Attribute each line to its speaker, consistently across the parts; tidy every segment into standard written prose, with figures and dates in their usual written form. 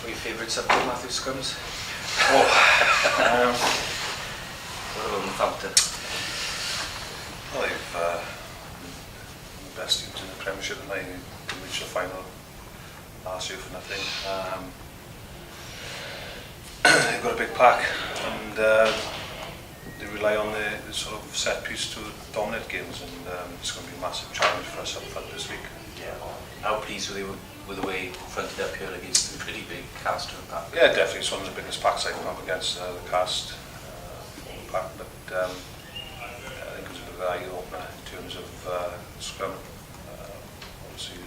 Speaker 1: What are your favourite subject, Matthew? Scrums? What about Northampton?
Speaker 2: Well, they've the best teams in the Premiership, and they reached the final last year for nothing. They've got a big pack, and they rely on the sort of set piece to dominate games, and it's going to be a massive challenge for us up front this week.
Speaker 1: Yeah. How pleased were they with the way fronted up here against a pretty big cast of the pack?
Speaker 2: Yeah, definitely. It's one of the biggest packs I've come up against, the cast pack, but I think it was a bit of an eye-opener in terms of scrum. Obviously,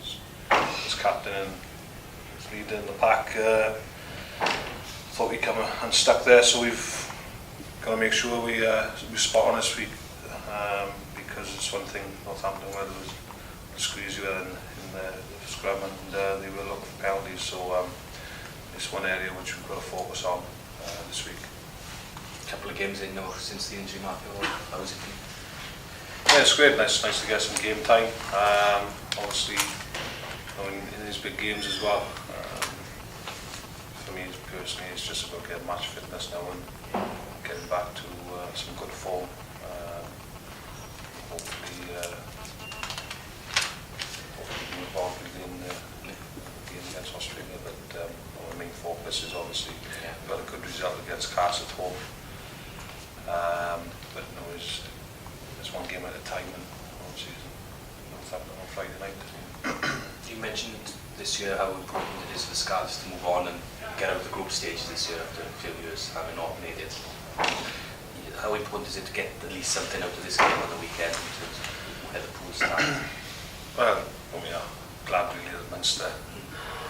Speaker 2: as captain and leader in the pack, thought we'd come unstuck there, so we've got to make sure we spot on this week, because it's one thing Northampton where there was squeeze you in the scrum, and they were looking for penalties, so it's one area which we've got to focus on this week.
Speaker 1: A couple of games in now since the injury, Matthew. How was it for you?
Speaker 2: Yeah, it's great. Nice to get some game time. Obviously, in these big games as well. For me personally, it's just about getting match fitness now and getting back to some good form. Hopefully be involved in the game against Australia, but our main focus is obviously got a good result against Cast at home. But no, it's one game at a time, and obviously Northampton on Friday night.
Speaker 1: You mentioned this year how important it is for Scarlets to move on and get out of the group stages this year after a few years having not made it. How important is it to get at least something out of this game on the weekend in terms of where the pool stands?
Speaker 2: Well, we are glad really that Munster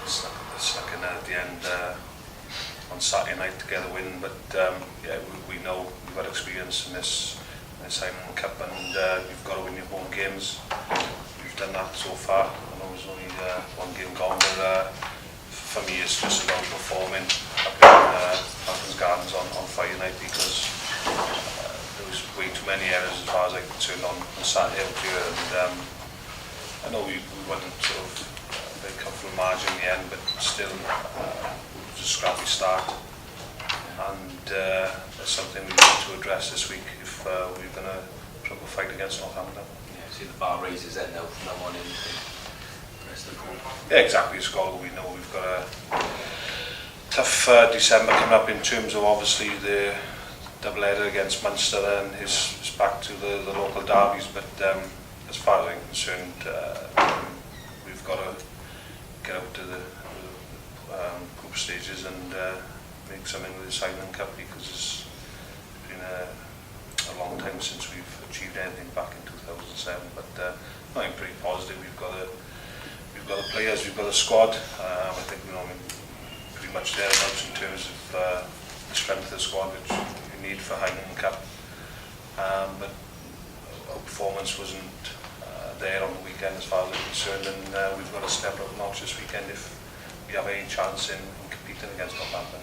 Speaker 2: snuck in at the end on Saturday night to get a win, but yeah, we know we've got experience in this Simon Cup, and you've got to win your home games. We've done that so far. I know there's only one game gone, but for me it's just about performing up in Falcons Gardens on Friday night, because there was way too many errors as far as I'm concerned on Saturday out here, and I know we wasn't sort of very comfortable margin in the end, but still it was a scrappy start, and that's something we need to address this week if we're going to put up a fight against Northampton.
Speaker 1: Yeah, see the bar raises then now from now on in the rest of the pool.
Speaker 2: Yeah, exactly. Scotland, we know we've got a tough December coming up in terms of obviously the double header against Munster, and it's back to the local derbies, but as far as I'm concerned, we've got to get out to the group stages and make something with the Simon Cup, because it's been a long time since we've achieved anything back in 2007. But I'm pretty positive. We've got the players, we've got a squad. I think we're pretty much thereabouts in terms of the strength of the squad which we need for Heineken Cup. But our performance wasn't there on the weekend as far as I'm concerned, and we've got to step up a notch this weekend if we have any chance in competing against Northampton.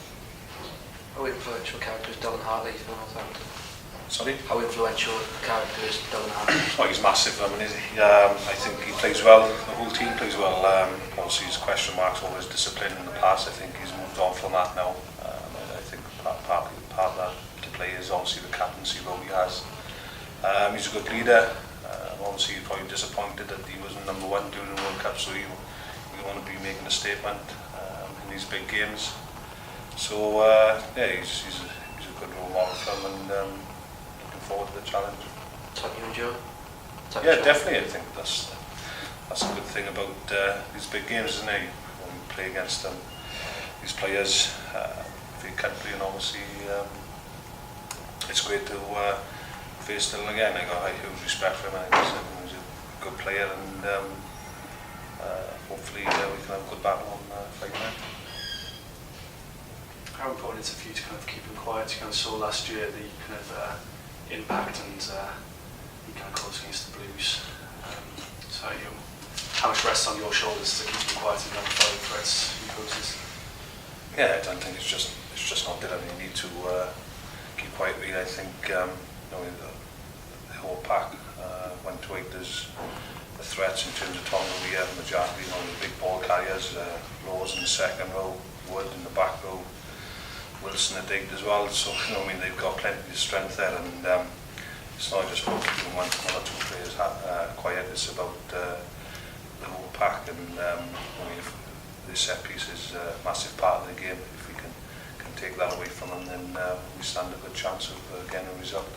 Speaker 3: How influential character is Dylan Hartley for Northampton?
Speaker 2: Sorry?
Speaker 3: How influential character is Dylan Hartley?
Speaker 2: Oh, he's massive. I mean, I think he plays well. The whole team plays well. Obviously, his question marks over his discipline in the past. I think he's moved on from that now. I think part of that to play is obviously the captaincy role he has. He's a good leader. Obviously, he's probably disappointed that he wasn't number one during the World Cup, so he want to be making a statement in these big games. So yeah, he's a good role model for him, and looking forward to the challenge.
Speaker 3: Tony and Joe?
Speaker 2: Yeah, definitely. I think that's a good thing about these big games, isn't it? When we play against them, these players for your country, and obviously it's great to face Dylan again. I got huge respect for him. I think he's a good player, and hopefully we can have a good battle on Friday night.
Speaker 4: How important is it for you to kind of keep him quiet? You kind of saw last year the kind of impact and he kind of caused against the Blues. So how much rests on your shoulders to keep him quiet and not follow threats he poses?
Speaker 2: Yeah, I don't think it's just not Dylan. You need to keep quiet. Really, I think the whole pack went to aid the threats in terms of Tonga. We have Majaki, the big ball carriers, Rose in the second row, Wood in the back row, Wilson at 8 as well. So you know, I mean, they've got plenty of strength there, and it's not just about keeping one or two players quiet. It's about the whole pack, and I mean, if the set piece is a massive part of the game, if we can take that away from them, then we stand a good chance of getting a result.